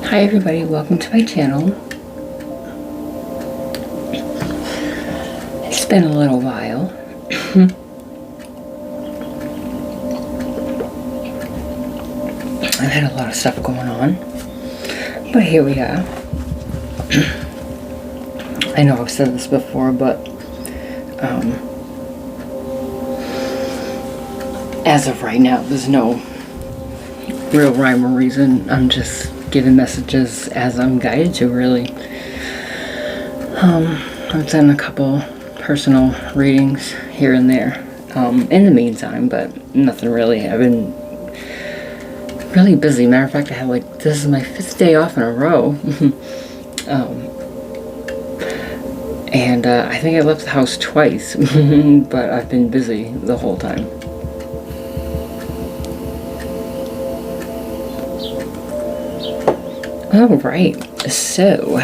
Hi everybody, welcome to my channel. It's been a little while. I've had a lot of stuff going on, but here we are. I know I've said this before, but as of right now, there's no real rhyme or reason. I'm just giving messages as I'm guided to, really. I've done a couple personal readings here and there in the meantime, but nothing really. I've been really busy. Matter of fact, I have this is my 5th day off in a row. And I think I left the house twice, but I've been busy the whole time. Alright, so,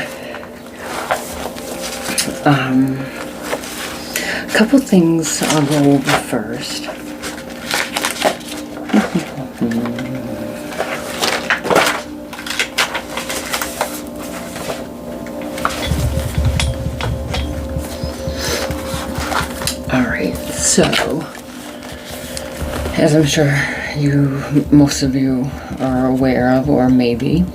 a couple things I'll go over first. Alright, so, as I'm sure most of you are aware of, or maybe,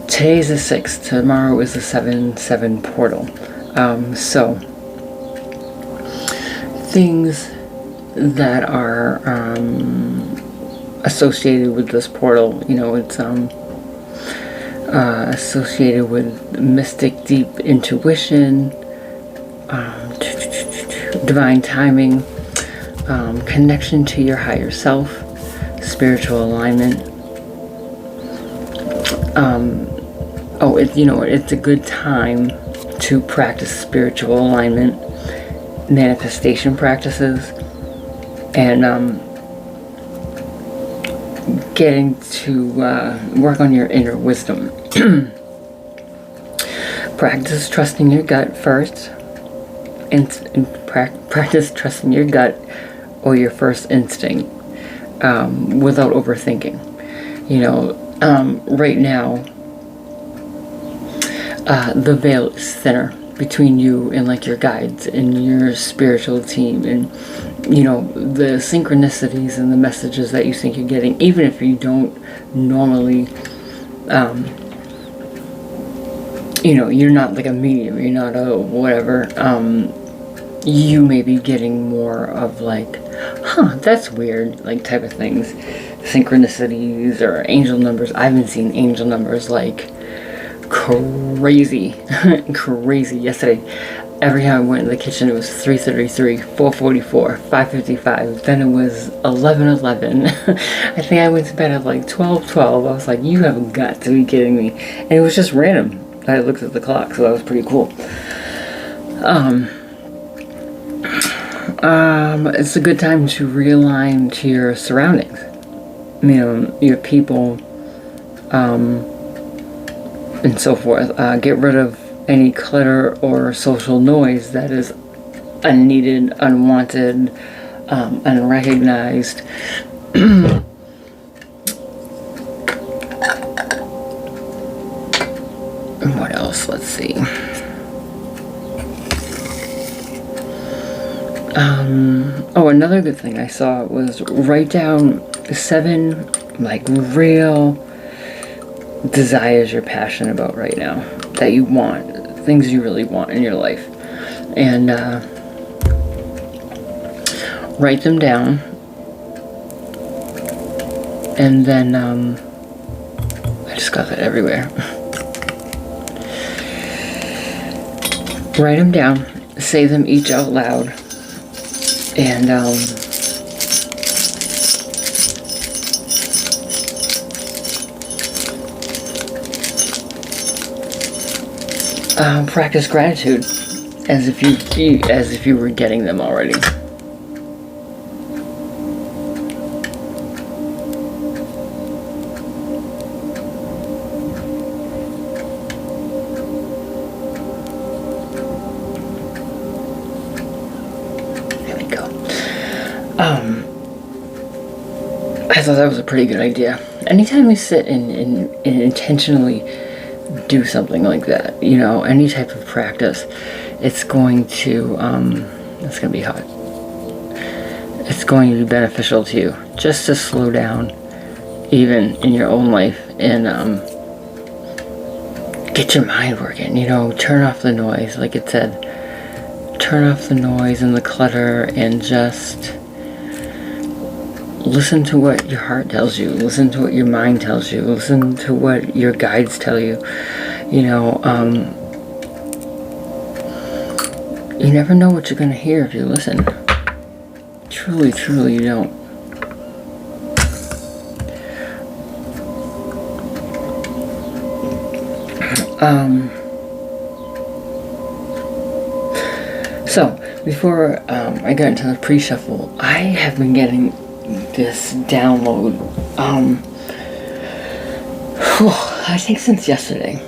today's the 6th, tomorrow is the 7/7 portal. So, things that are associated with this portal, it's associated with mystic deep intuition, divine timing, connection to your higher self, spiritual alignment. It's a good time to practice spiritual alignment, manifestation practices, and getting to work on your inner wisdom. Practice trusting your gut first, and practice trusting your gut or your first instinct without overthinking. Right now, the veil is thinner between you and your guides and your spiritual team, and the synchronicities and the messages that you think you're getting, even if you don't normally you're not like a medium, you're not a whatever, you may be getting more of that's weird, type of things, synchronicities or angel numbers. I've been seeing angel numbers crazy. Crazy. Yesterday, every time I went in the kitchen, it was 3:33, 4:44, 5:55. Then it was 11:11. I think I went to bed at 12:12. I was like, you have got to be kidding me. And it was just random. I looked at the clock, so that was pretty cool. It's a good time to realign to your surroundings. Your people, and so forth. Get rid of any clutter or social noise that is unneeded, unwanted, unrecognized. What else? Let's see. Another good thing I saw was write down 7 real desires you're passionate about right now, that you want, things you really want in your life, and write them down, and then I just got that everywhere. Write them down, say them each out loud, and practice gratitude as if you were getting them already. There we go. I thought that was a pretty good idea. anytime you sit and intentionally do something like that, you know, any type of practice, it's going to be hot. It's going to be beneficial to you just to slow down, even in your own life, and get your mind working. You know, turn off the noise, like it said. Turn off the noise and the clutter, and just listen to what your heart tells you. Listen to what your mind tells you. Listen to what your guides tell you. You know, you never know what you're going to hear if you listen. Truly, truly you don't. So, before I got into the pre-shuffle, I have been getting this download, I think since yesterday.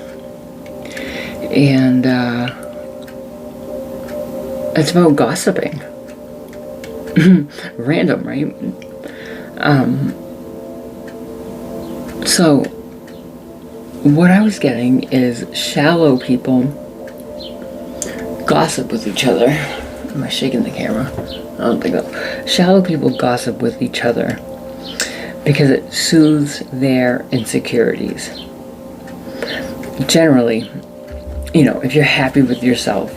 And, it's about gossiping. Random, right? So, what I was getting is shallow people gossip with each other. Am I shaking the camera? I don't think so. Shallow people gossip with each other because it soothes their insecurities. Generally, you know, if you're happy with yourself,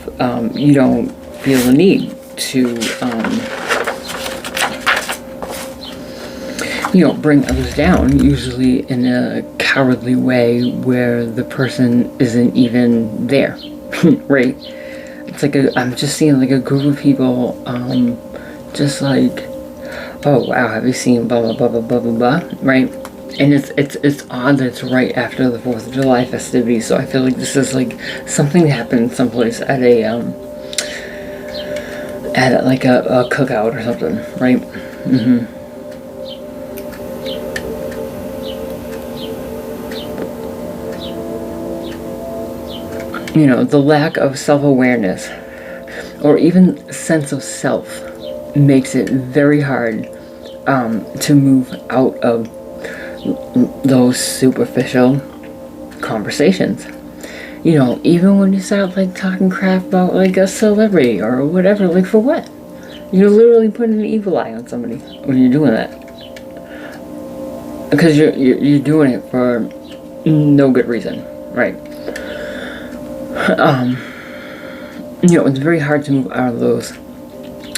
you don't feel the need to, you know, bring others down, usually in a cowardly way where the person isn't even there, right? It's like I'm just seeing like a group of people, just like, oh wow, have you seen blah blah blah blah blah blah blah, right? And it's odd that it's right after the 4th of July festivities, so I feel like this is like something that happened someplace at like a cookout or something, right? You know, the lack of self-awareness or even sense of self makes it very hard to move out of those superficial conversations. You know, even when you start like talking crap about like a celebrity or whatever, like for what? You're literally putting an evil eye on somebody when you're doing that, because you're doing it for no good reason, right? You know, it's very hard to move out of those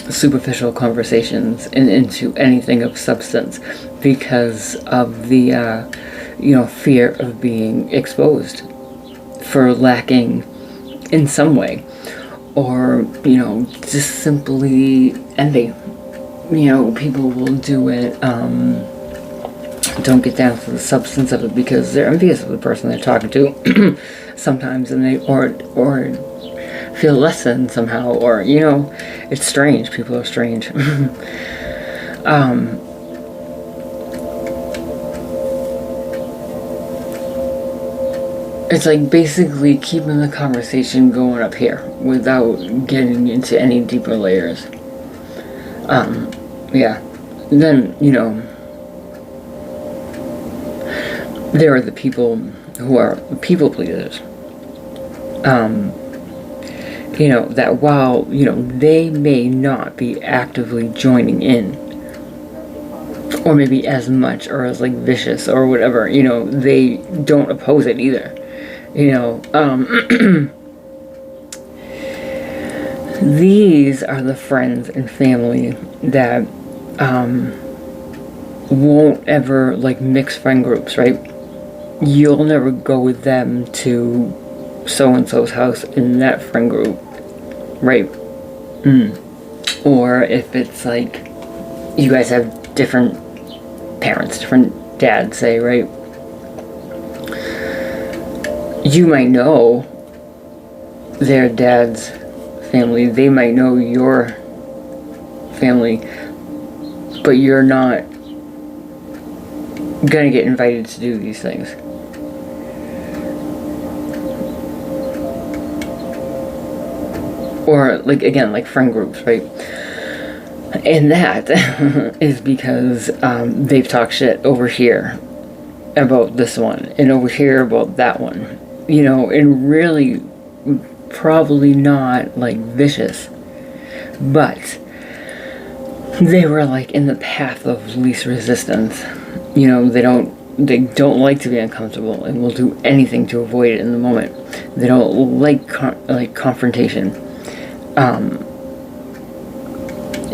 superficial conversations and into anything of substance because of the, you know, fear of being exposed for lacking in some way, or, you know, just simply envy. You know, people will do it, don't get down to the substance of it because they're envious of the person they're talking to sometimes, and they or feel less than somehow, or, you know, it's strange. People are strange. It's like basically keeping the conversation going up here without getting into any deeper layers. Yeah. Then, you know, there are the people who are people pleasers. You know, that while, you know, they may not be actively joining in, or maybe as much, or as like vicious or whatever, you know, they don't oppose it either. You know, these are the friends and family that won't ever like mix friend groups, right? You'll never go with them to so-and-so's house in that friend group, right? Or if it's like you guys have different parents, different dads, say, right? You might know their dad's family, they might know your family, but you're not gonna get invited to do these things. Or, like, again, like friend groups, right? And that is because they've talked shit over here about this one and over here about that one, you know, and really probably not like vicious, but they were like in the path of least resistance. You know, they don't like to be uncomfortable and will do anything to avoid it in the moment. They don't like confrontation,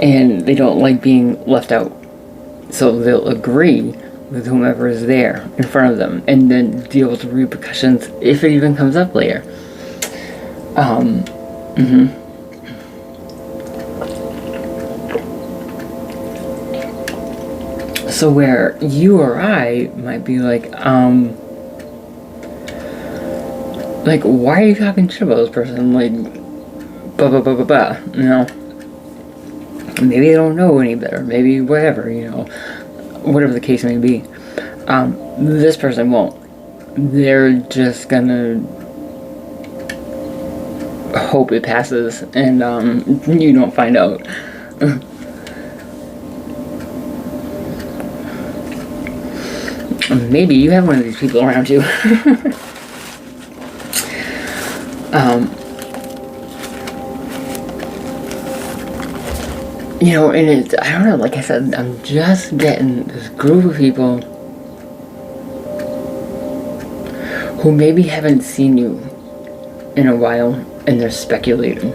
and they don't like being left out. So they'll agree with whomever is there in front of them, and then deal with the repercussions if it even comes up later. So where you or I might be like, why are you talking shit about this person? Like, blah, blah, blah, blah, blah, you know? Maybe they don't know any better. Maybe whatever, you know. Whatever the case may be. This person won't. They're just gonna hope it passes and you don't find out. Maybe you have one of these people around you. You know, and it's, I don't know, like I said, I'm just getting this group of people who maybe haven't seen you in a while, and they're speculating.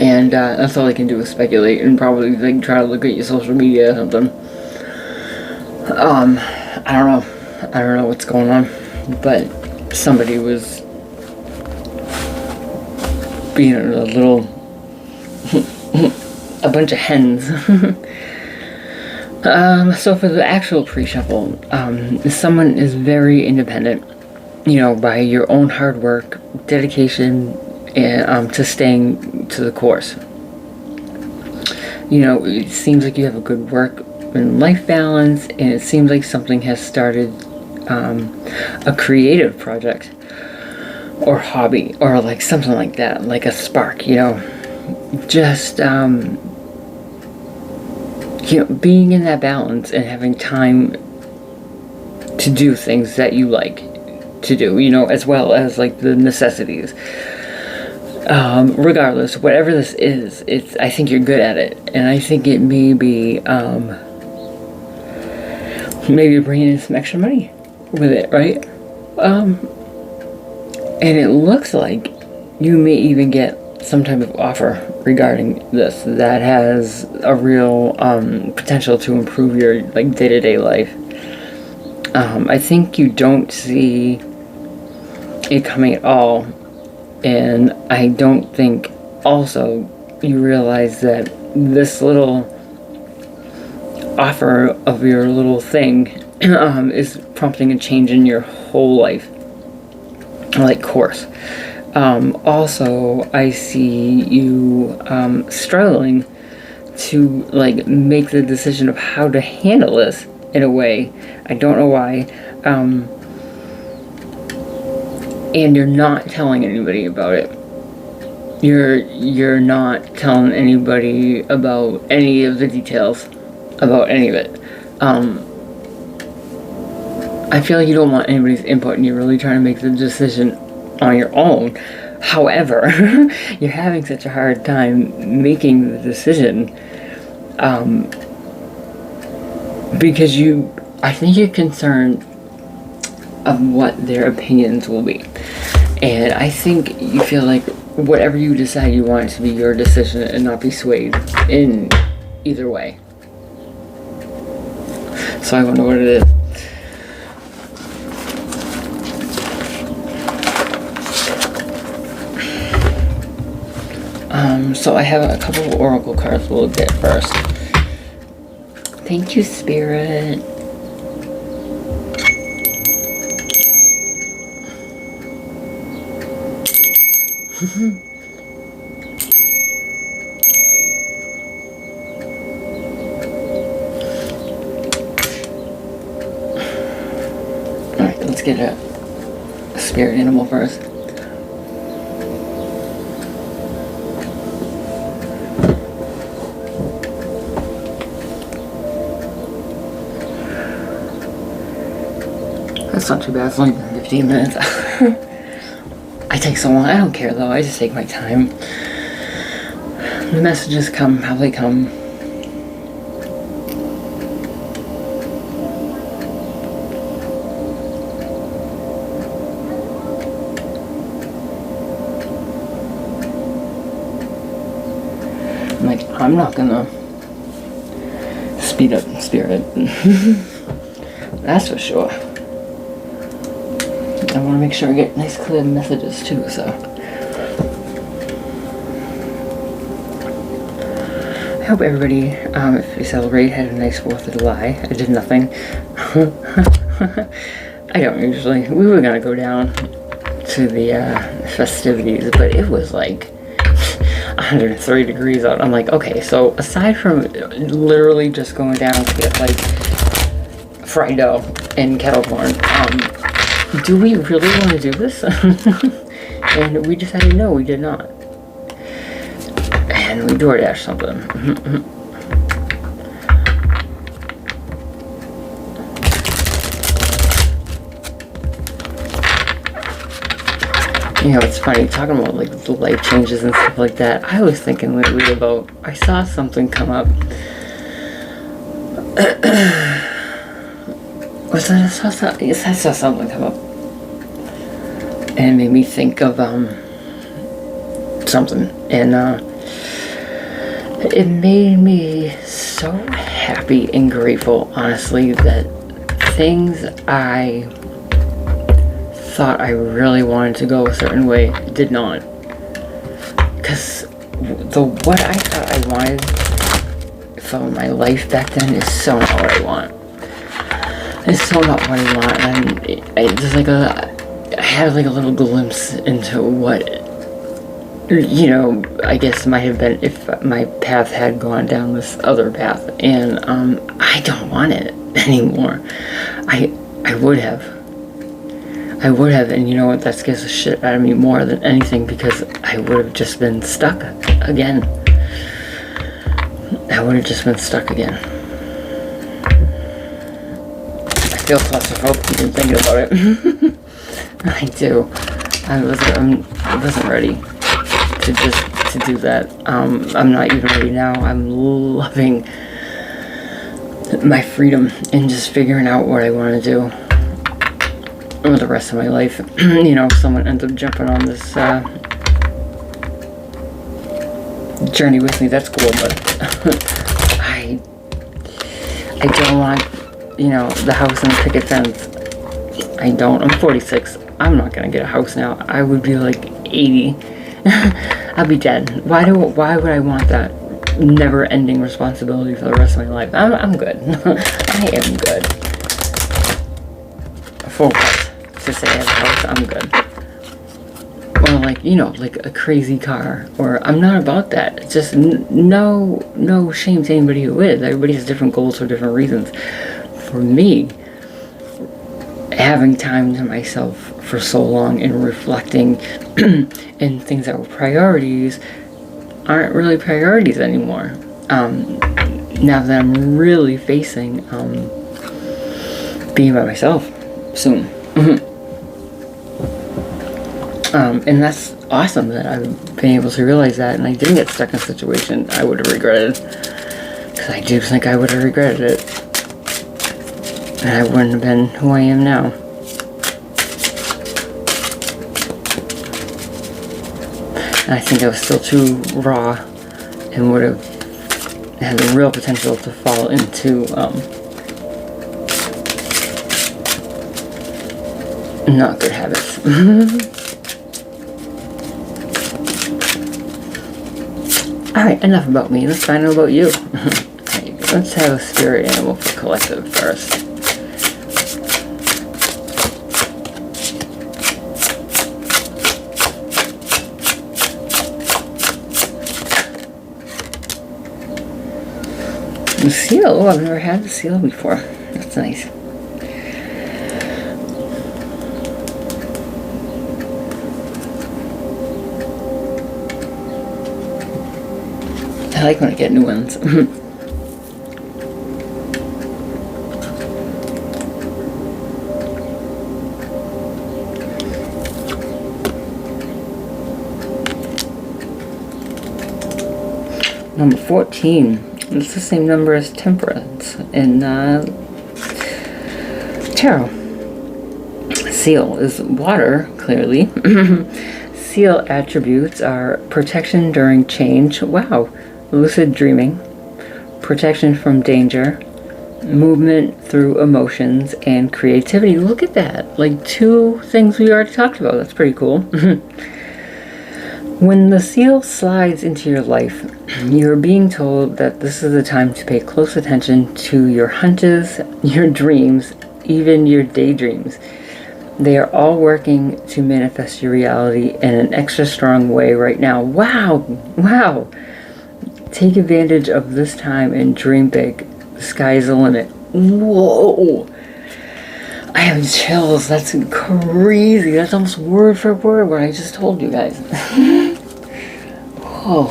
And that's all I can do is speculate and probably like try to look at your social media or something. I don't know what's going on, but somebody was being a little a bunch of hens. So for the actual pre-shuffle, someone is very independent, you know, by your own hard work, dedication, and to staying to the course. You know, it seems like you have a good work and life balance, and it seems like something has started a creative project or hobby or like something like that, like a spark, you know. Just you know, being in that balance and having time to do things that you like to do, you know, as well as like the necessities. Regardless, whatever this is, I think you're good at it, and I think it may be maybe bringing in some extra money with it, right? And it looks like you may even get some type of offer regarding this that has a real potential to improve your like day-to-day life. I think you don't see it coming at all, and I don't think also you realize that this little offer of your little thing is prompting a change in your whole life, like course. Also, I see you struggling to like make the decision of how to handle this in a way. I don't know why. And you're not telling anybody about it. You're not telling anybody about any of the details about any of it. I feel like you don't want anybody's input, and you're really trying to make the decision on your own. However, you're having such a hard time making the decision because I think you're concerned of what their opinions will be. And I think you feel like whatever you decide, you want it to be your decision and not be swayed in either way. So I wonder what it is. So I have a couple of oracle cards we'll get first. Thank you, Spirit. Alright, let's get a spirit animal first. That's not too bad. It's only been 15 minutes. I take so long. I don't care though. I just take my time. The messages come how they come. Like, I'm not gonna speed up spirit. That's for sure. I want to make sure I get nice clear messages too, so. I hope everybody, if you celebrate, had a nice 4th of July. I did nothing. I don't usually. We were gonna go down to the festivities, but it was like 103 degrees out. I'm like, okay, so aside from literally just going down to get like fried dough and kettle corn, do we really want to do this? And we decided no, we did not. And we DoorDash something. You know, it's funny, talking about like the life changes and stuff like that. I was thinking lately about, I saw something come up. I saw something come up. And it made me think of something. And it made me so happy and grateful, honestly, that things I thought I really wanted to go a certain way did not. Because what I thought I wanted from my life back then is so not what I want. It's so not what I want. And it's like I had like a little glimpse into what, you know, I guess might have been if my path had gone down this other path. And I don't want it anymore. I would have. And you know what, that scares the shit out of me more than anything, because I would have just been stuck again. I feel claustrophobic even thinking about it. I do. I wasn't ready to do that. I'm not even ready now. I'm loving my freedom and just figuring out what I want to do with the rest of my life. You know, if someone ends up jumping on this journey with me, that's cool, but I don't want, you know, the house and the picket fence. I don't. I'm 46. I'm not gonna get a house now. I would be like 80. I'll be dead. Why would I want that never-ending responsibility for the rest of my life? I'm good. I am good. For what? To say I have a house, I'm good. Or like, you know, like a crazy car. Or I'm not about that. It's just no shame to anybody who is. Everybody has different goals for different reasons. For me, having time to myself for so long and reflecting and things that were priorities aren't really priorities anymore. Now that I'm really facing being by myself soon. And that's awesome that I've been able to realize that, and I didn't get stuck in a situation I would have regretted. Because I do think I would have regretted it. And I wouldn't have been who I am now. And I think I was still too raw and would have had the real potential to fall into not good habits. Alright, enough about me. Let's find out about you. Let's have a spirit animal for collective first. The seal. Oh, I've never had the seal before. That's nice. I like when I get new ones. Number 14. It's the same number as Temperance in Tarot. Seal is water, clearly. Seal attributes are protection during change. Wow. Lucid dreaming. Protection from danger. Movement through emotions. And creativity. Look at that. Like 2 things we already talked about. That's pretty cool. When the seal slides into your life, you're being told that this is the time to pay close attention to your hunches, your dreams, even your daydreams. They are all working to manifest your reality in an extra strong way right now. Wow! Wow! Take advantage of this time and dream big. The sky is the limit. Whoa! I have chills. That's crazy. That's almost word for word what I just told you guys. Whoa.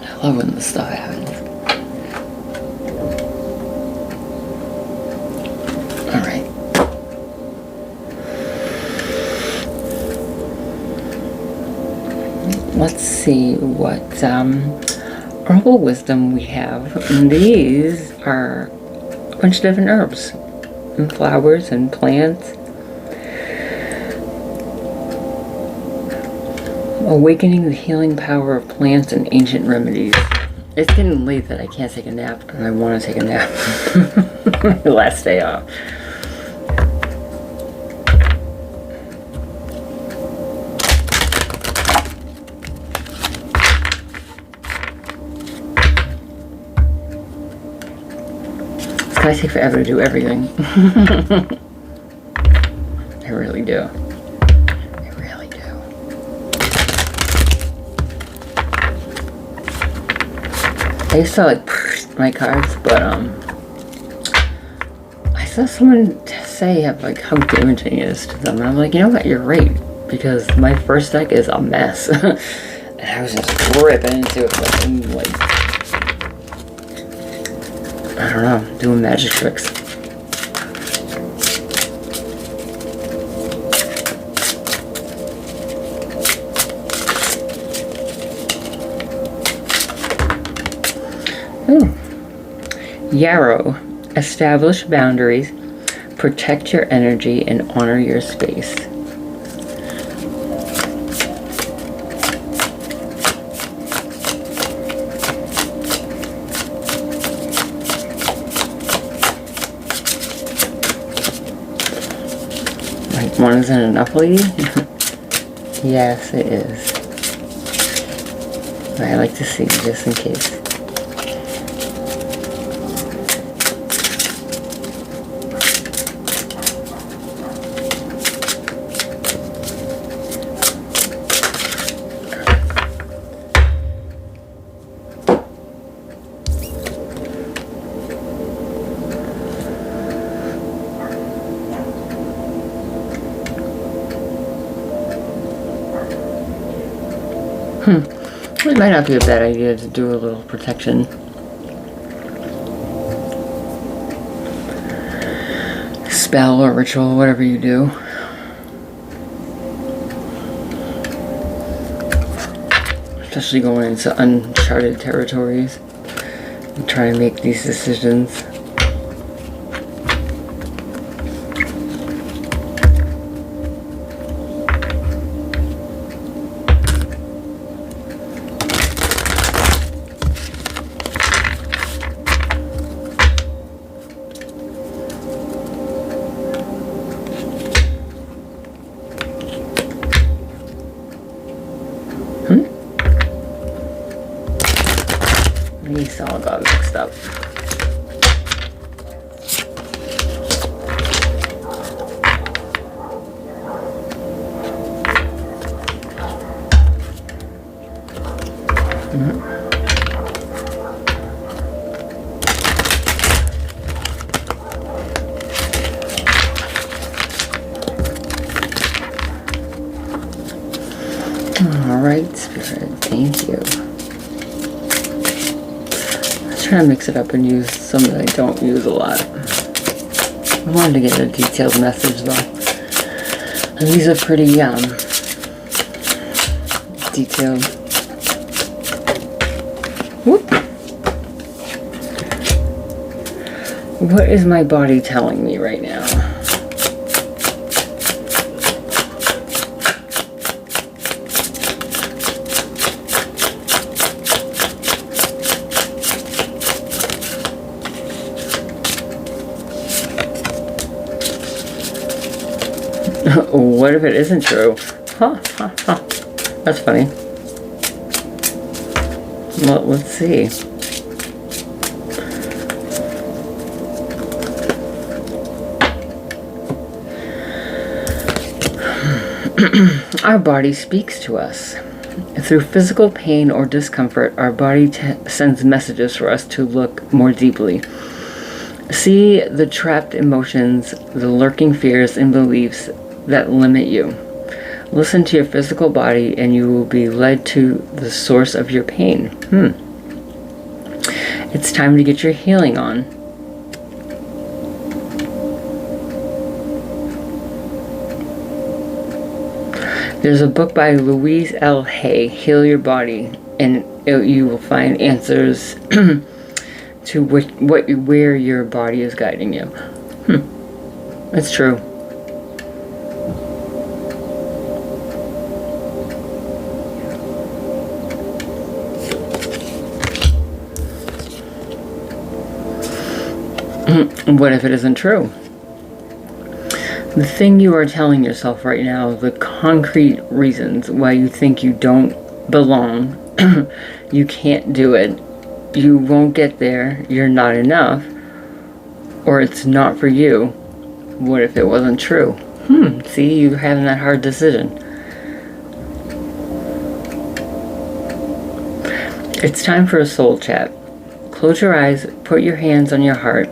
I love when this stuff happens. Alright. Let's see what herbal wisdom we have. And these are a bunch of different herbs and flowers and plants. Awakening the healing power of plants and ancient remedies. It's getting late that I can't take a nap, and I want to take a nap. Last day off. It's gonna take forever to do everything. I really do. I used to like my cards, but I saw someone say like how damaging it is to them, and I'm like, you know what, you're right, because my first deck is a mess. And I was just ripping into it like I don't know, doing magic tricks. Yarrow. Establish boundaries, protect your energy, and honor your space. Like, one isn't enough, lady? Yes, it is. But I like to see, just in case. It might not be a bad idea to do a little protection. Spell or ritual, whatever you do. Especially going into uncharted territories and trying to make these decisions. These all got mixed up. All right, Spirit, thank you. Trying to mix it up and use some that I don't use a lot. I wanted to get a detailed message though. And these are pretty detailed. Whoop. What is my body telling me right now? What if it isn't true? Huh. That's funny. Well, let's see. Our body speaks to us. Through physical pain or discomfort, our body sends messages for us to look more deeply. See the trapped emotions, the lurking fears and beliefs that limit you. Listen to your physical body and you will be led to the source of your pain. It's time to get your healing on. There's a book by Louise L. Hay, Heal Your Body, and you will find answers to where your body is guiding you. It's true. What if it isn't true? The thing you are telling yourself right now, the concrete reasons why you think you don't belong, you can't do it, you won't get there, you're not enough, or it's not for you. What if it wasn't true? See, you're having that hard decision. It's time for a soul chat. Close your eyes, put your hands on your heart,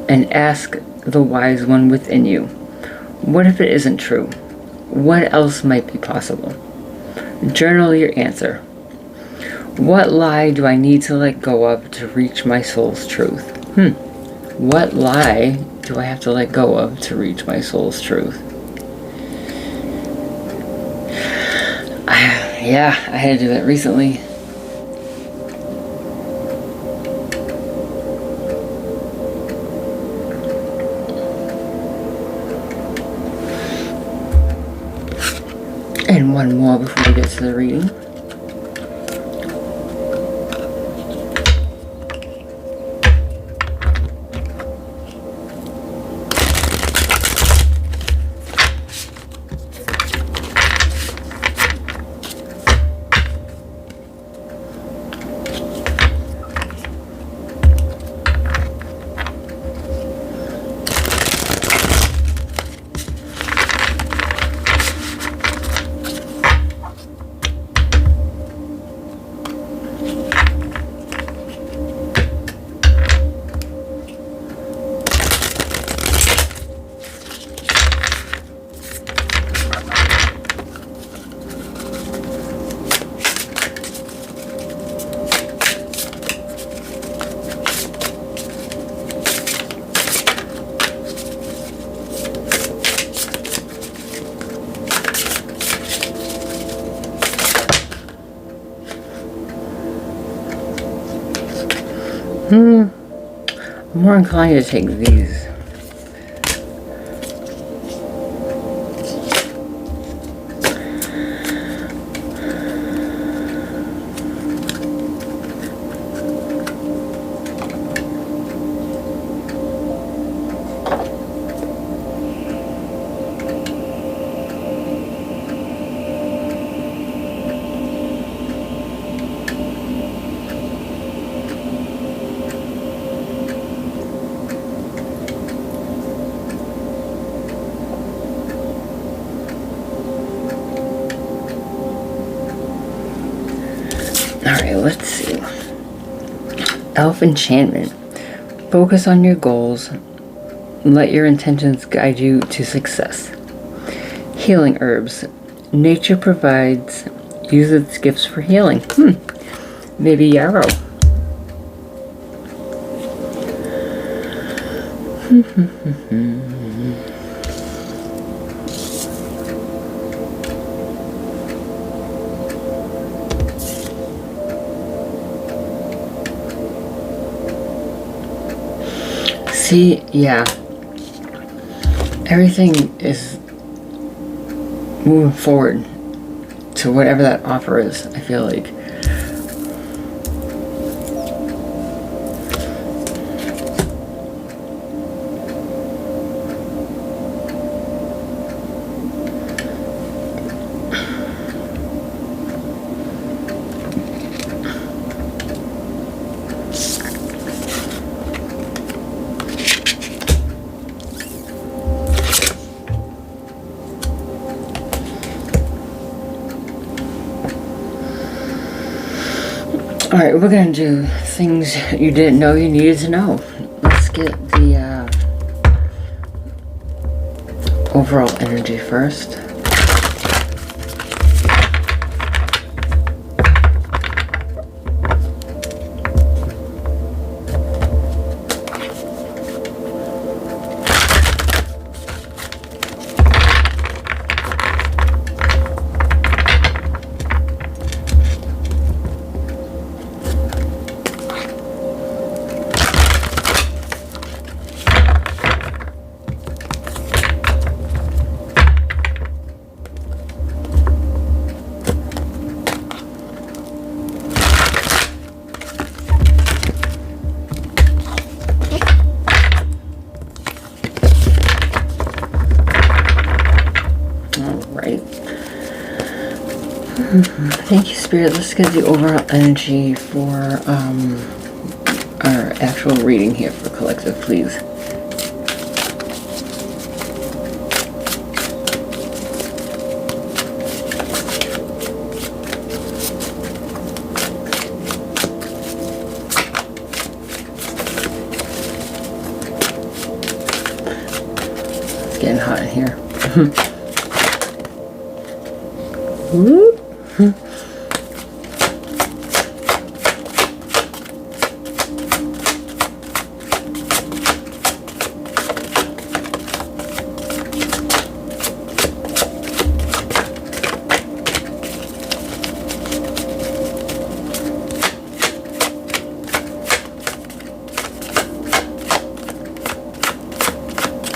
and ask the wise one within you. What if it isn't true? What else might be possible? Journal your answer. What lie do I need to let go of to reach my soul's truth? What lie do I have to let go of to reach my soul's truth? Yeah, I had to do that recently. And one more before we get to the reading. I'm more inclined to take these. Alright, let's see. Elf enchantment. Focus on your goals. Let your intentions guide you to success. Healing herbs. Nature provides. Use its gifts for healing. Maybe yarrow. See, yeah. Everything is moving forward to whatever that offer is, I feel like. Alright, we're going to do things you didn't know you needed to know. Let's get the overall energy first. Thank you, Spirit. Let's get the overall energy for our actual reading here for collective, please. It's getting hot in here. Whoop.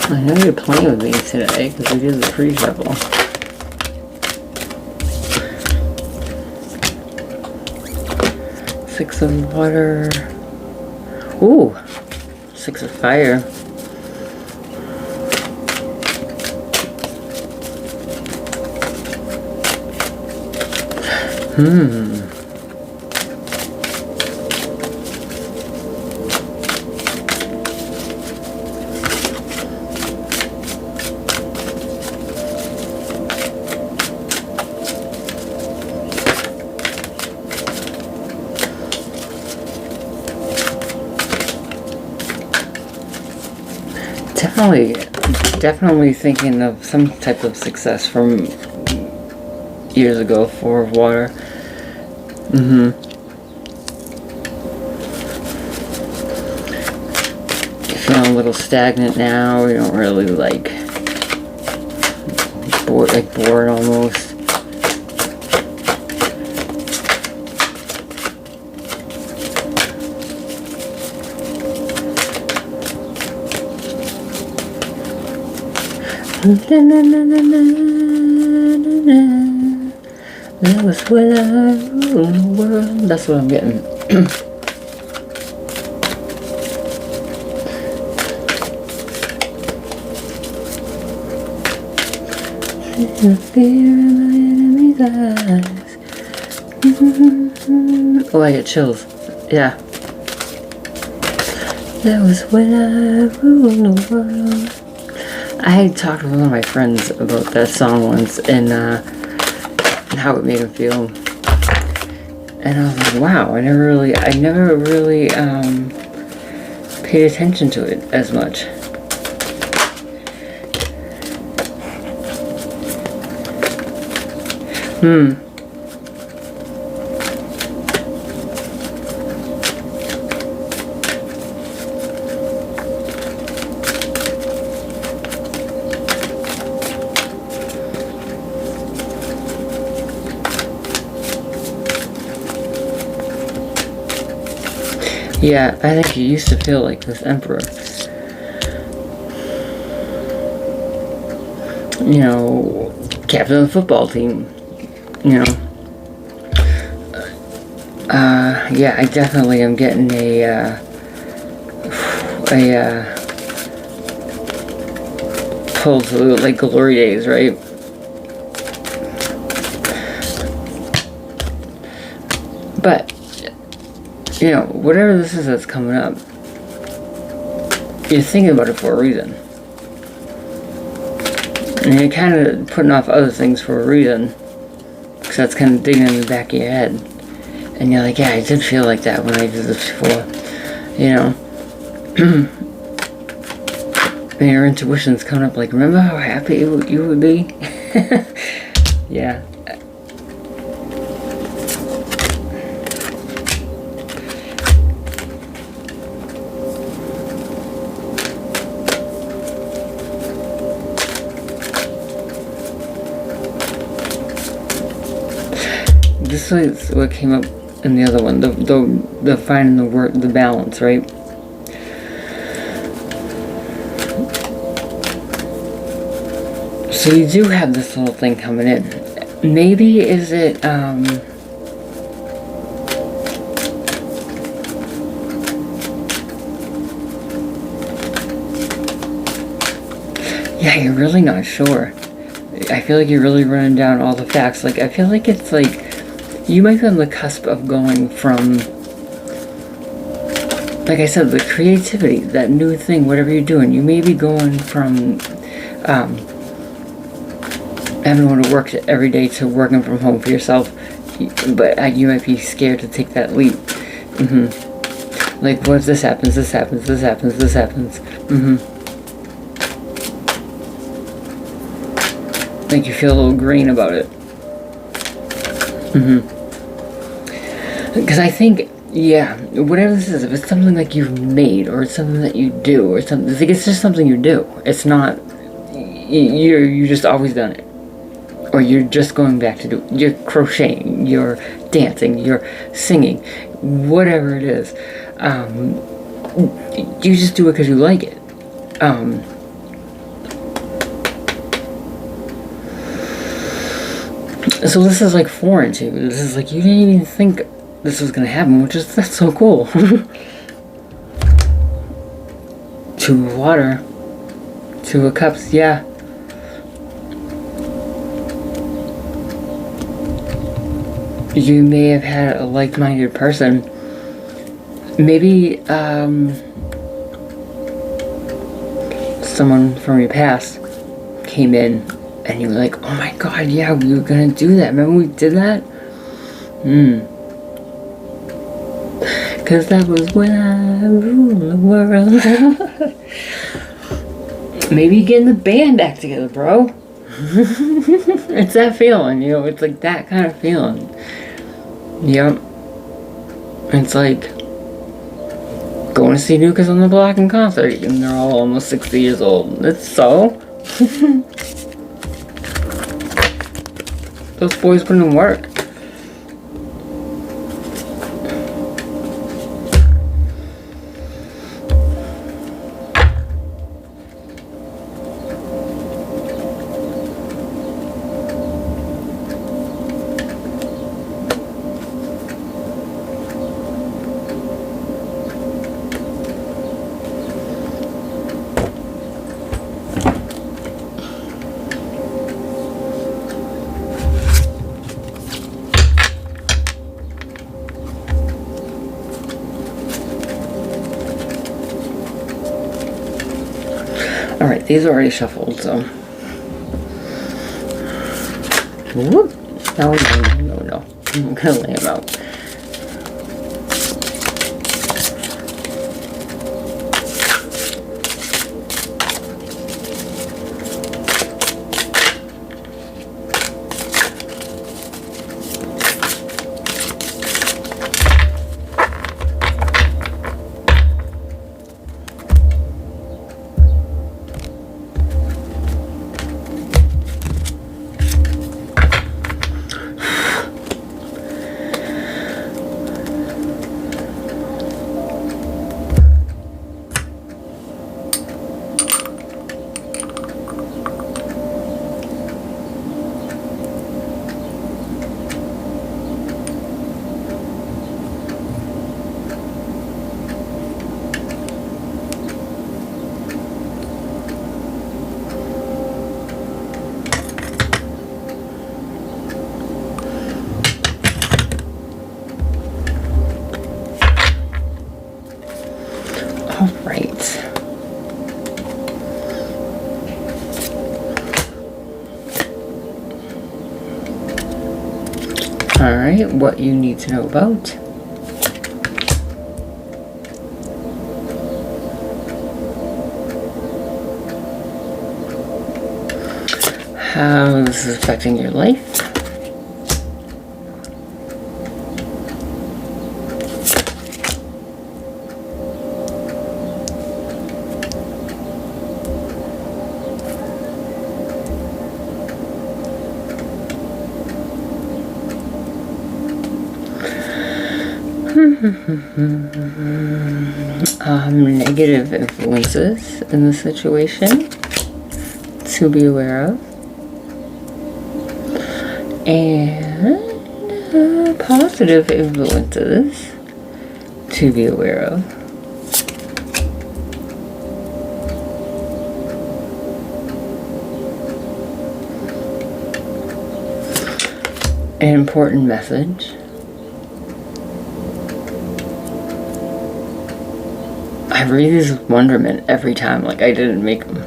I know you're playing with me today because we did the pre-shuffle. Six of water. Ooh, six of fire. Definitely thinking of some type of success from years ago. Four of water. You're feeling a little stagnant now. You don't really like bored almost. That was when I ruled the world. That's what I'm getting. The fear in my enemy's eyes. Oh, I get chills. Yeah. That was when I ruled the world. I had talked with one of my friends about that song once and how it made him feel. And I was like, wow, I never really paid attention to it as much. Yeah, I think you used to feel like this Emperor. you know, captain of the football team, you know. Yeah, I definitely am getting a pull to, like, glory days, right? But, you know, whatever this is that's coming up, you're thinking about it for a reason. And you're kind of putting off other things for a reason, because that's kind of digging in the back of your head. And you're like, yeah, I did feel like that when I did this before, you know. And your intuition's coming up like, remember how happy you would be? Yeah. This is what came up in the other one, the finding the balance, right? So you do have this little thing coming in. Maybe is it yeah, you're really not sure. I feel like you're really running down all the facts. Like, I feel like it's like you might be on the cusp of going from, like I said, the creativity, that new thing, whatever you're doing. You may be going from having to go to work every day to working from home for yourself, but you might be scared to take that leap. Like, what if this happens, this happens, this happens, this happens? Like, you feel a little green about it. Because I think, yeah, whatever this is, if it's something like you've made, or it's something that you do, or something, it's like it's just something you do. It's not, you just always done it. Or you're just going back to do, you're crocheting, you're dancing, you're singing, whatever it is. You just do it because you like it. So this is like foreign to you. This is like, you didn't even think this was going to happen, which is, that's so cool. 2 of water, 2 of cups, yeah. You may have had a like-minded person. Maybe someone from your past came in and you were like, oh my god, yeah, we were gonna do that. Remember we did that? Cause that was when I ruled the world. Maybe getting the band back together, bro. It's that feeling, you know, it's like that kind of feeling. Yep. It's like going to see New Kids on the Block in concert, and they're all almost 60 years old. It's so. Those boys put in work. Alright, these are already shuffled, so. Whoop. No. I'm gonna lay them out. All right. All right, what you need to know about. How this is affecting your life. Negative influences in the situation to be aware of, and positive influences to be aware of. An important message. I read these with wonderment every time, like I didn't make them.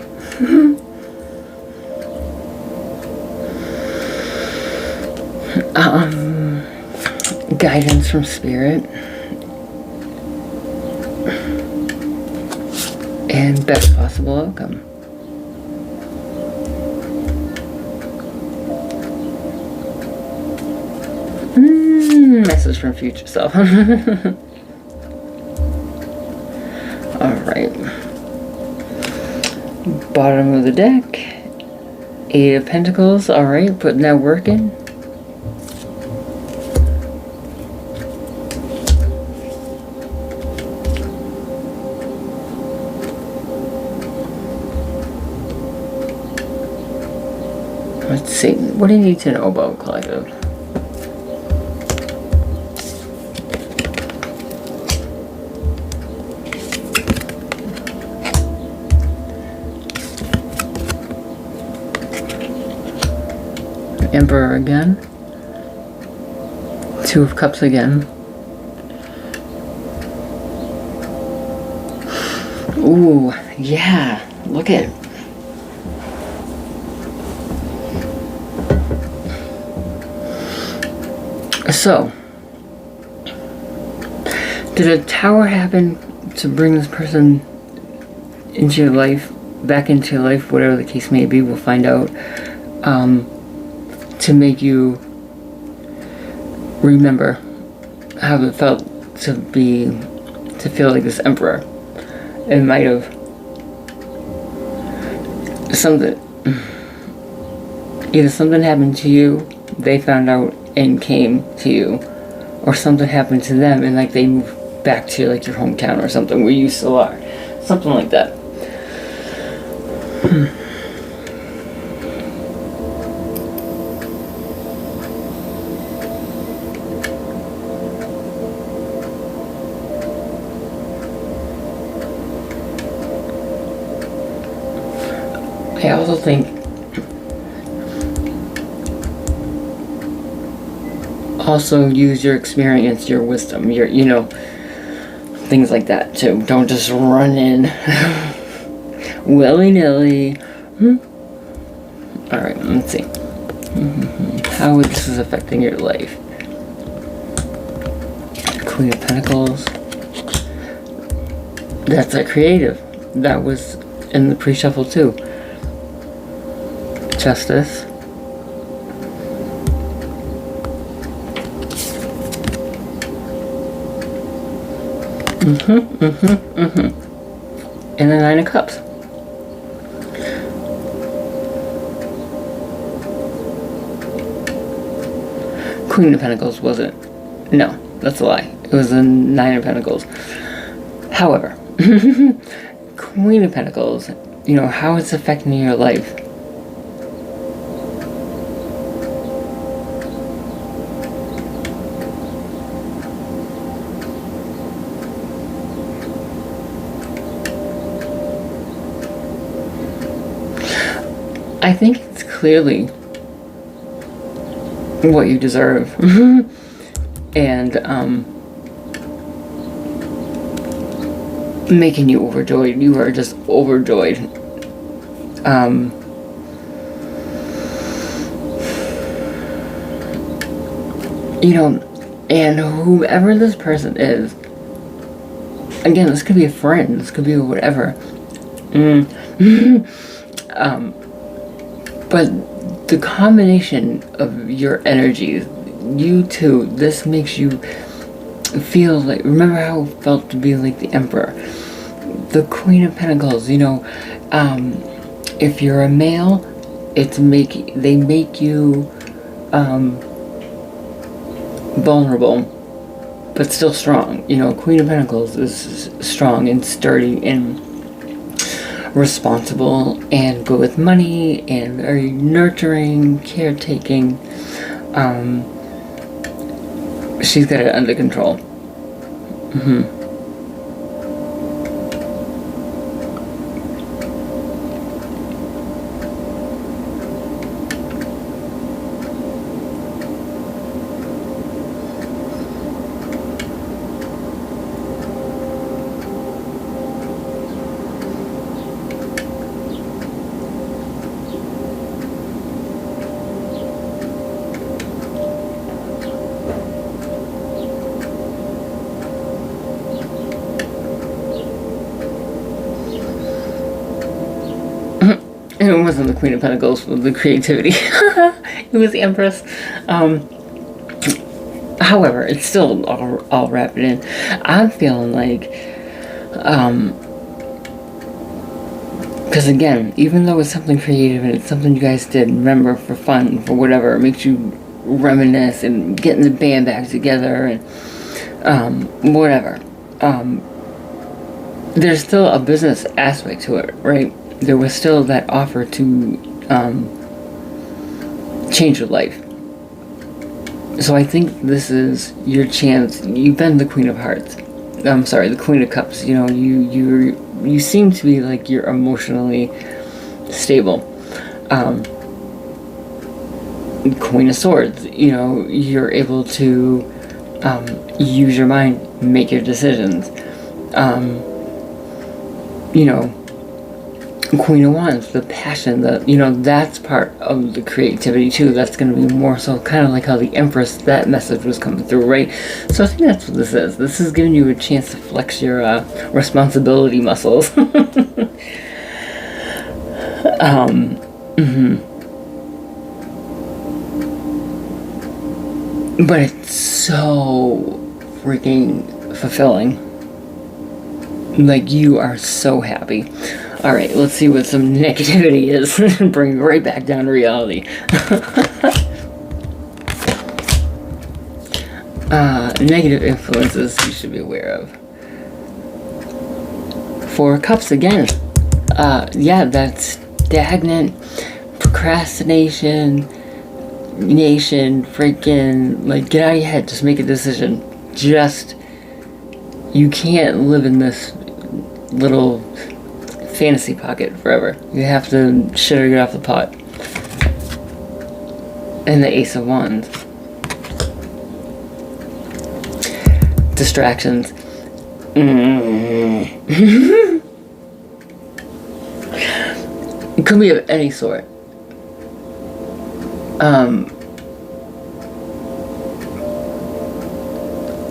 Guidance from spirit. And best possible outcome. Message from future self. Alright. Bottom of the deck. 8 of Pentacles. Alright, putting that work in. Let's see. What do you need to know about collective? Emperor again. 2 of Cups again. Ooh, yeah. Look at it. So, did a tower happen to bring this person into your life, back into your life, whatever the case may be? We'll find out. To make you remember how it felt to feel like this emperor. It might have either something happened to you, they found out and came to you, or something happened to them and like they moved back to like your hometown or something where you still are. Something like that. I also think use your experience, your wisdom, your, things like that too. Don't just run in willy-nilly. Alright, let's see. How this is affecting your life. Queen of Pentacles. That's a creative. That was in the pre-shuffle too. Justice. And the 9 of Cups. Queen of Pentacles wasn't. No, that's a lie. It was the 9 of Pentacles. However, Queen of Pentacles, how it's affecting your life. I think it's clearly what you deserve. And making you overjoyed. You are just overjoyed. You know, and whoever this person is, again, this could be a friend, this could be whatever. But the combination of your energies, you two, this makes you feel like, remember how it felt to be like the Emperor, the Queen of Pentacles, you know, if you're a male, they make you vulnerable, but still strong. You know, Queen of Pentacles is strong and sturdy and responsible and good with money and very nurturing, caretaking. She's got it under control. And it wasn't the Queen of Pentacles with the creativity. It was the Empress. However, it's still all wrapped in. I'm feeling like, because again, even though it's something creative and it's something you guys did, remember, for fun, for whatever, it makes you reminisce and getting the band back together and whatever. There's still a business aspect to it, right? There was still that offer to change your life. So I think this is your chance. You've been the Queen of Hearts. I'm sorry, the Queen of Cups. You know, you seem to be like you're emotionally stable. Queen of Swords. You know, you're able to use your mind, make your decisions. You know, Queen of Wands, the passion, that's part of the creativity too. That's going to be more so kind of like how the Empress, that message was coming through, right? So I think that's what this is. This is giving you a chance to flex your responsibility muscles. But it's so freaking fulfilling. Like, you are so happy. Alright, let's see what some negativity is. Bring it right back down to reality. Negative influences you should be aware of. Four of Cups again. Yeah, that's stagnant, procrastination, freaking, like, get out of your head, just make a decision. You can't live in this little fantasy pocket forever. You have to shit or get off the pot. And the Ace of Wands. Distractions. It could be of any sort.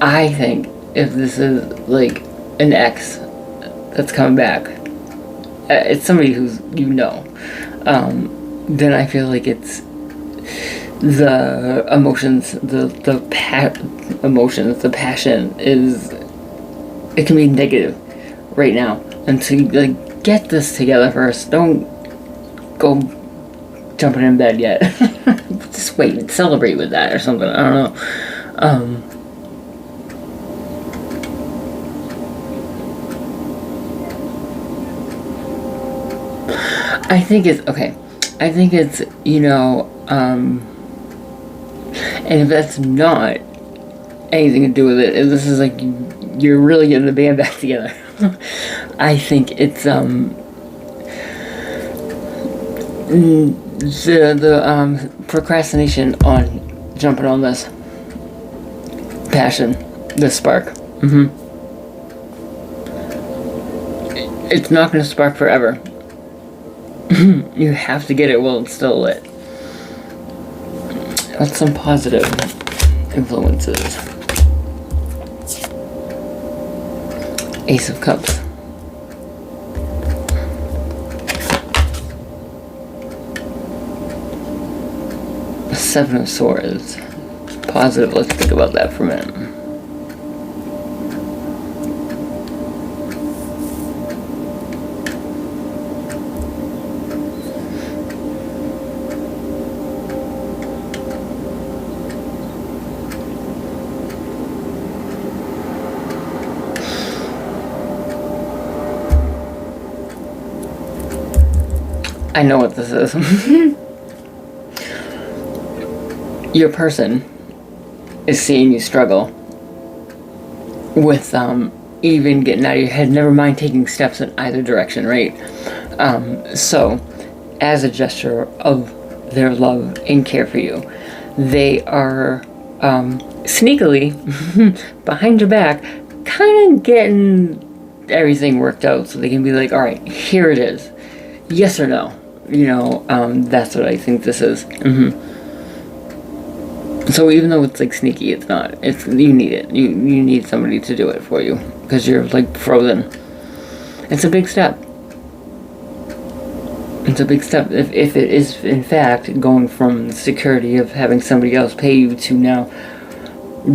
I think if this is like an ex that's coming back, it's somebody who's, then I feel like it's the emotions, the passion is, it can be negative right now until you like get this together first. Don't go jumping in bed yet. Just wait and celebrate with that or something. I don't know. I think it's, okay, I think it's, and if that's not anything to do with it, if this is like, you're really getting the band back together, I think it's, the procrastination on jumping on this passion, this spark. It's not going to spark forever. You have to get it while it's still lit. That's some positive influences. Ace of Cups. Seven of Swords. Positive. Let's think about that for a minute. I know what this is. Your person is seeing you struggle with even getting out of your head, never mind taking steps in either direction, right? So, as a gesture of their love and care for you, they are sneakily, behind your back, kind of getting everything worked out so they can be like, alright, here it is. Yes or no? You know, that's what I think this is. So even though it's like sneaky, it's not. It's, you need it. You need somebody to do it for you because you're like frozen. It's a big step. It's a big step if it is in fact going from the security of having somebody else pay you to now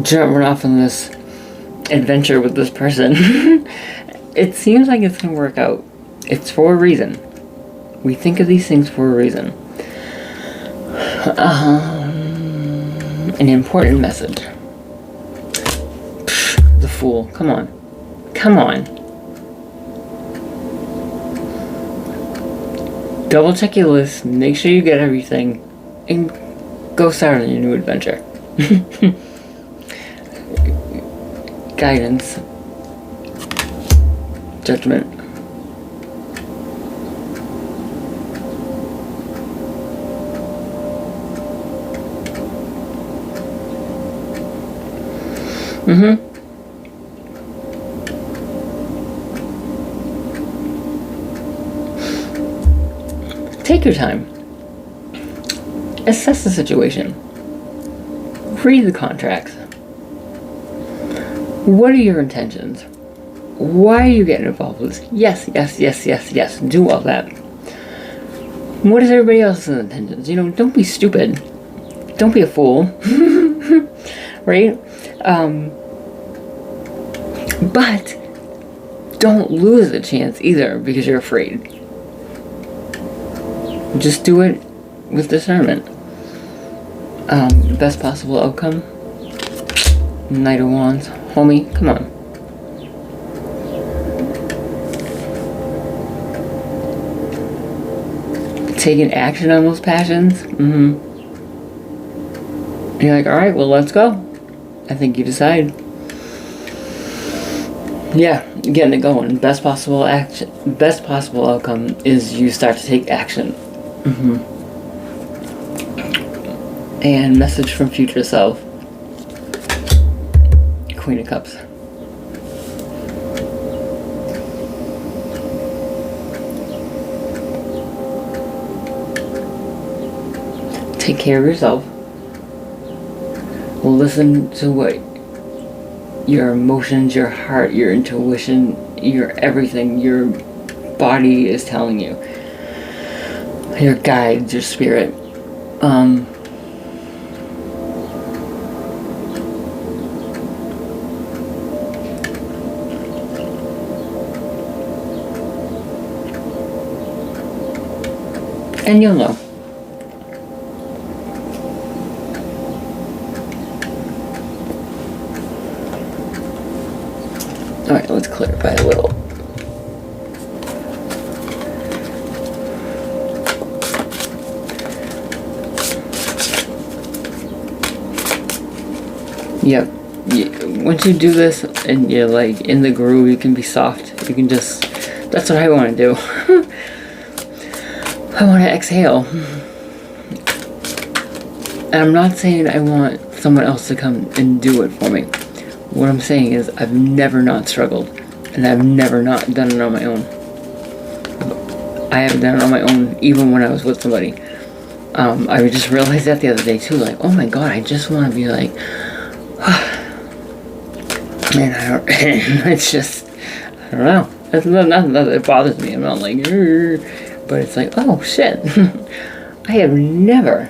jumping off on this adventure with this person. It seems like it's gonna work out. It's for a reason. We think of these things for a reason. An important message. The Fool. Come on. Come on. Double check your list. Make sure you get everything. And go start on your new adventure. Guidance. Judgment. Take your time. Assess the situation. Read the contracts. What are your intentions? Why are you getting involved with this? Yes, yes, yes, yes, yes. Do all that. What is everybody else's intentions? You know, don't be stupid. Don't be a fool. Right? But don't lose the chance either because you're afraid. Just do it with discernment. Best possible outcome. Knight of Wands. Homie, come on. Taking action on those passions. You're like, alright, well, let's go. I think you decide. Yeah, getting it going. Best possible outcome is you start to take action. And message from future self. Queen of Cups. Take care of yourself. Listen to what your emotions, your heart, your intuition, your everything, your body is telling you. Your guides, your spirit. And you'll know. Alright, let's clarify a little. Yep. Once you do this and you're like in the groove, you can be soft. You can just, that's what I want to do. I want to exhale. And I'm not saying I want someone else to come and do it for me. What I'm saying is I've never not struggled. And I've never not done it on my own. I haven't done it on my own, even when I was with somebody. I just realized that the other day too, like, oh my god, I just want to be like, man, I don't, it's just, I don't know. It's nothing that it bothers me. I'm not like, but it's like, oh shit. I have never,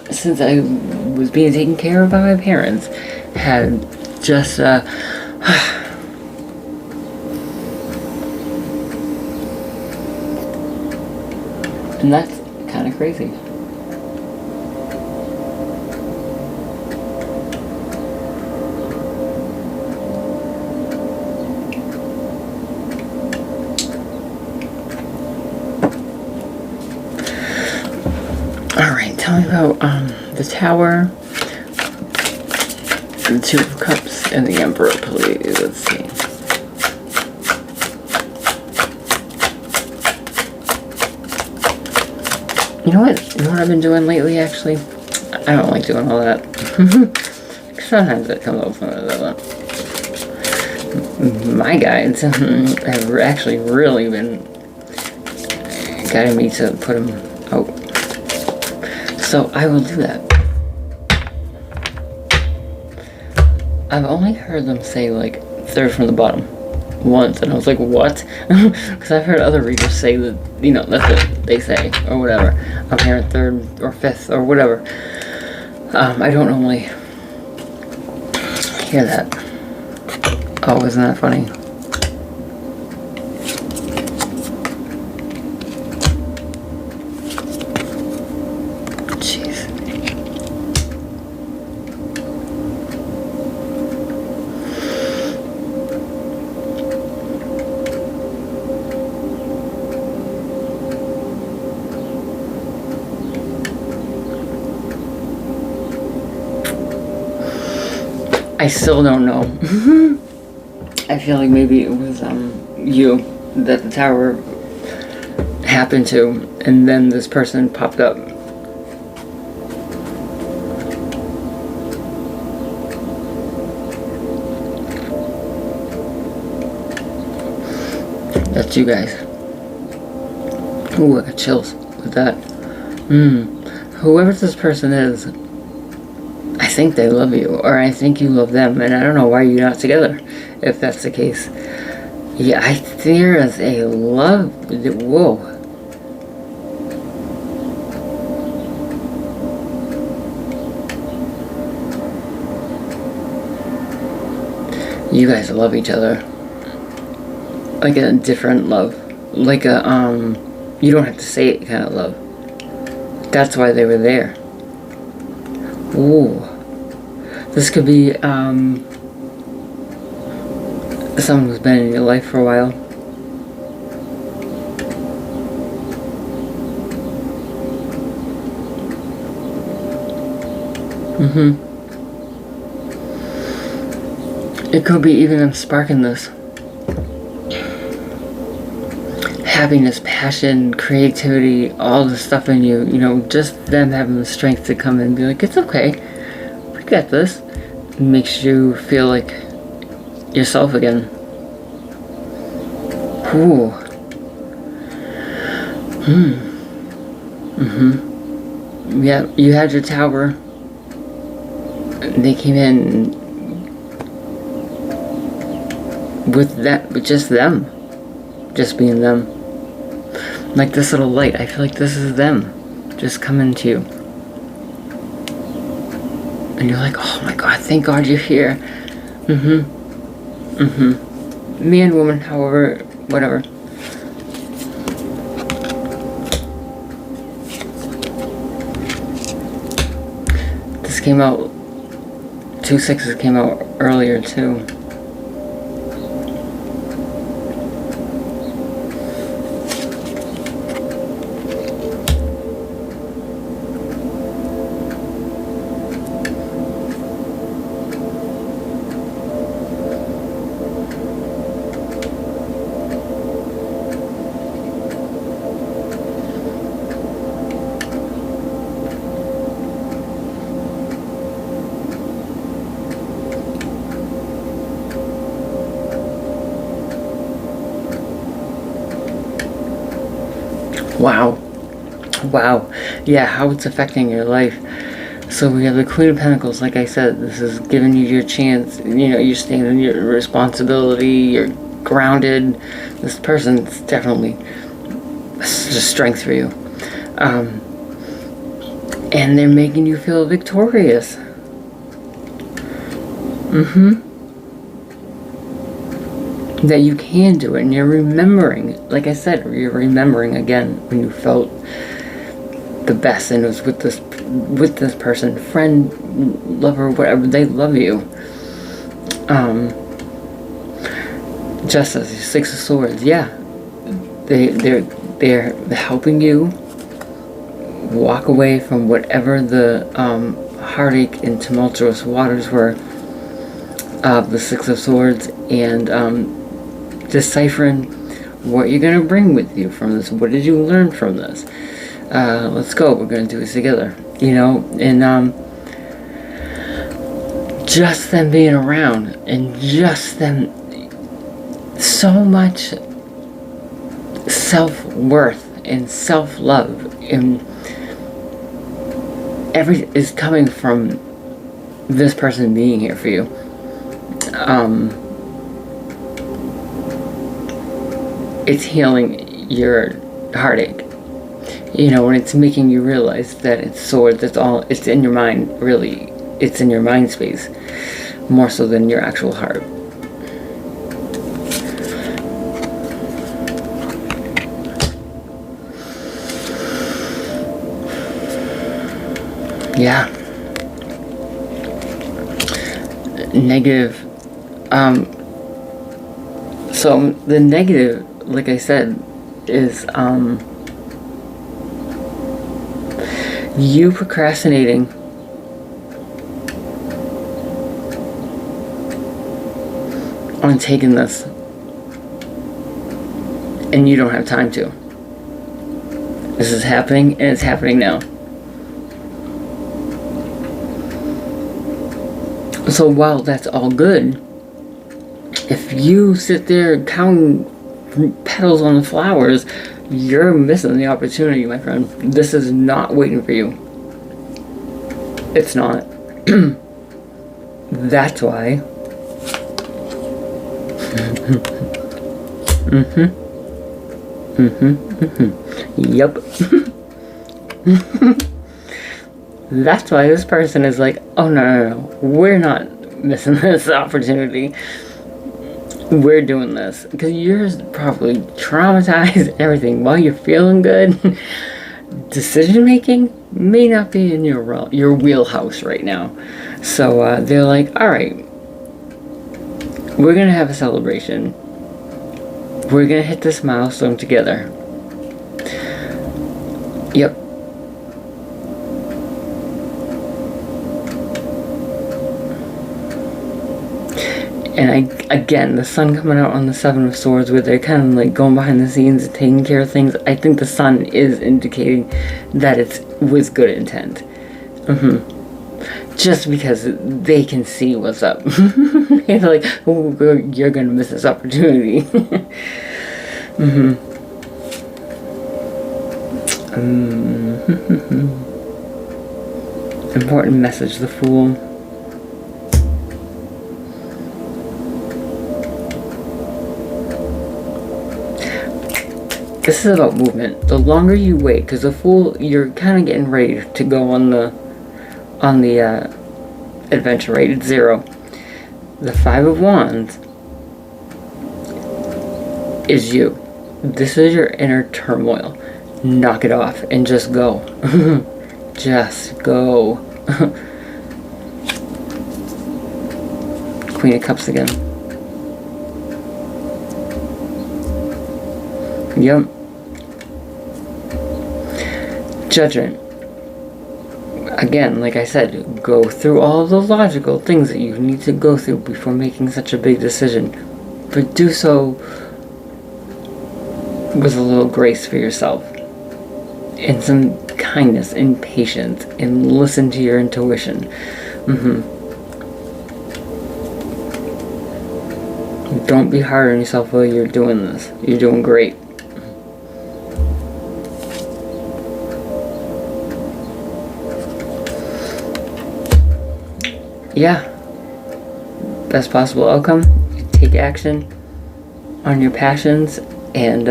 since I was being taken care of by my parents, had just, and that's kind of crazy. Alright, tell me about the Tower, the Two of Cups, and the Emperor, please. Let's see. You know what? You know what I've been doing lately, actually? I don't like doing all that. Sometimes it comes up with that. My guides have actually really been guiding me to put them out. So I will do that. I've only heard them say like third from the bottom once, and I was like, what? Because I've heard other readers say that, you know, that's what they say, or whatever. I'm hearing third or fifth or whatever. I don't normally hear that. Oh, isn't that funny? I still don't know. I feel like maybe it was you that the Tower happened to, and then this person popped up. That's you guys. Ooh, I got chills with that. Whoever this person is, I think they love you, or I think you love them, and I don't know why you're not together, if that's the case. Yeah, there is a love. Whoa. You guys love each other. Like a different love. Like a, you don't have to say it kind of love. That's why they were there. Ooh. This could be, someone who's been in your life for a while. It could be even them sparking this. Happiness, passion, creativity, all the stuff in you, you know, just them having the strength to come in and be like, it's okay, we got this. It makes you feel like yourself again. Ooh. Yeah, you had your Tower. They came in with that, with just them. Just being them. Like this little light, I feel like this is them just coming to you. And you're like, oh my god, thank god you're here. Man, woman, however, whatever. This came out, 2 6s came out earlier too. Wow. Wow. Yeah, how it's affecting your life. So we have the Queen of Pentacles. Like I said, this is giving you your chance. You know, you're staying in your responsibility. You're grounded. This person's definitely just strength for you. And they're making you feel victorious. That you can do it, and you're remembering. Like I said, you're remembering again when you felt the best, and it was with this person, friend, lover, whatever. They love you. Justice, Six of Swords. Yeah, they're helping you walk away from whatever the heartache and tumultuous waters were of the Six of Swords, and deciphering what you're going to bring with you from this. What did you learn from this? Let's go. We're going to do this together. You know, and just them being around, and just them, so much self-worth and self-love, and everything is coming from this person being here for you. It's healing your heartache. You know, when it's making you realize that it's swords, it's in your mind, really. It's in your mind space, more so than your actual heart. Yeah. Negative. So the negative, like I said, is you procrastinating on taking this, and you don't have time to. This is happening, and it's happening now. So while that's all good, if you sit there counting petals on the flowers, you're missing the opportunity, my friend. This is not waiting for you. It's not. That's why. Yep. That's why this person is like, oh no, we're not missing this opportunity. We're doing this. Because you're probably traumatized and everything. While you're feeling good, decision making may not be in your wheelhouse right now. So they're like, alright, we're going to have a celebration. We're going to hit this milestone together. Yep. And again, the sun coming out on the Seven of Swords, where they're kind of like going behind the scenes and taking care of things. I think the sun is indicating that it's with good intent. Just because they can see what's up. They're like, oh, you're going to miss this opportunity. Important message, the Fool. This is about movement. The longer you wait, because the Fool, you're kind of getting ready to go on the adventure rate at 0. The Five of Wands is you. This is your inner turmoil. Knock it off and just go. Just go. Queen of Cups again. Yep. Judgment. Again, like I said, go through all the logical things that you need to go through before making such a big decision. But do so with a little grace for yourself. And some kindness and patience. And listen to your intuition. Don't be hard on yourself while you're doing this. You're doing great. yeah, best possible outcome. You take action on your passions, and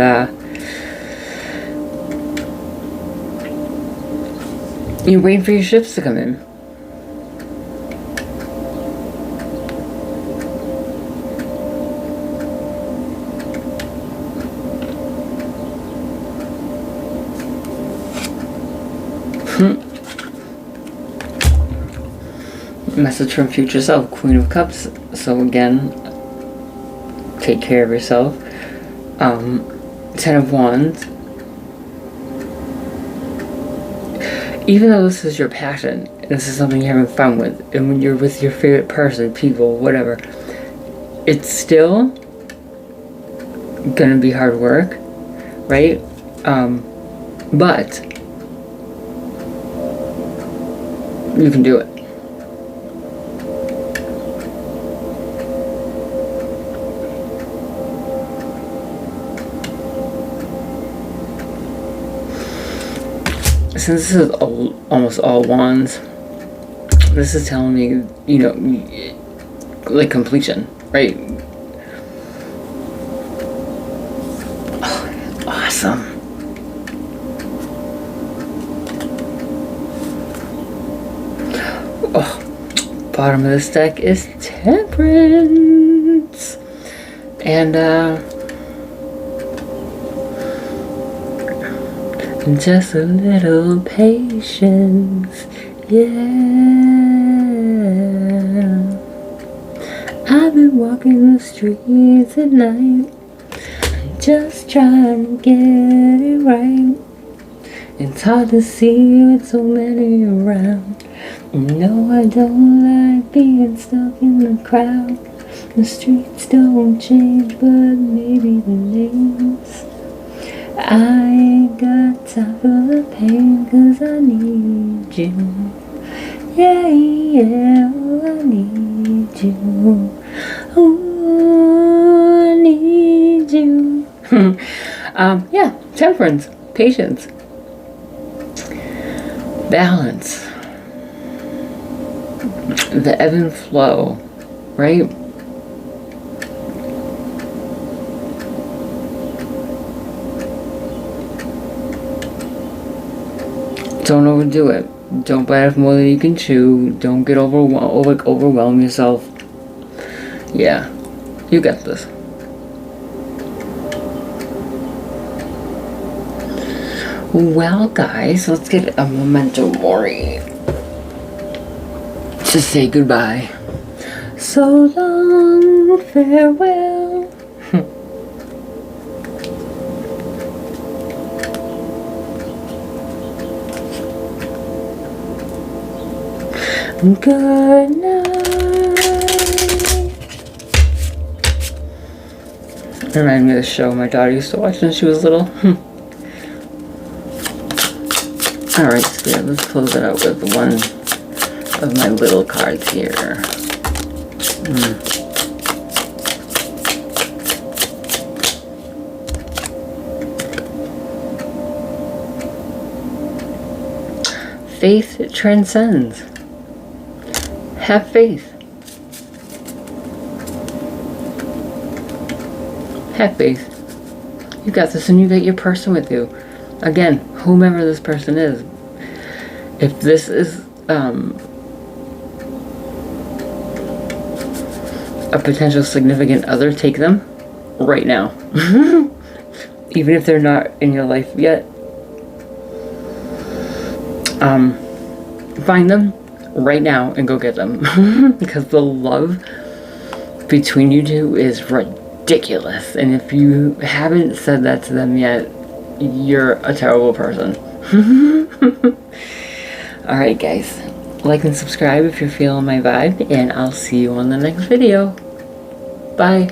you wait for your shifts to come in. Message from future self, Queen of Cups. So again, take care of yourself. 10 of Wands. Even though this is your passion, this is something you're having fun with, and when you're with your favorite person, people, whatever, it's still gonna be hard work, right? But you can do it. Since this is almost all wands, this is telling me, you know, like completion, right? Oh, awesome. Oh, bottom of this deck is Temperance. And, just a little patience, yeah. I've been walking the streets at night, just trying to get it right. It's hard to see with so many around. No, I don't like being stuck in the crowd. The streets don't change, but maybe the names. I ain't got time for the pain, 'cause I need you. Yeah, yeah, oh, I need you. Oh, I need you. Yeah, Temperance, patience, balance, the ebb and flow, right? Don't overdo it. Don't bite off more than you can chew. Don't get overwhelm yourself. Yeah, you got this. Well, guys, let's get a memento mori to say goodbye. So long, farewell. Good night. Reminded me of the show my daughter used to watch when she was little. Alright, so yeah, let's close it out with one of my little cards here. Faith transcends. Have faith. Have faith. You got this, and you got your person with you. Again, whomever this person is. If this is a potential significant other, take them right now. Even if they're not in your life yet. Find them right now and go get them. Because the love between you two is ridiculous. And if you haven't said that to them yet, you're a terrible person. Alright guys, like and subscribe if you're feeling my vibe, and I'll see you on the next video. Bye.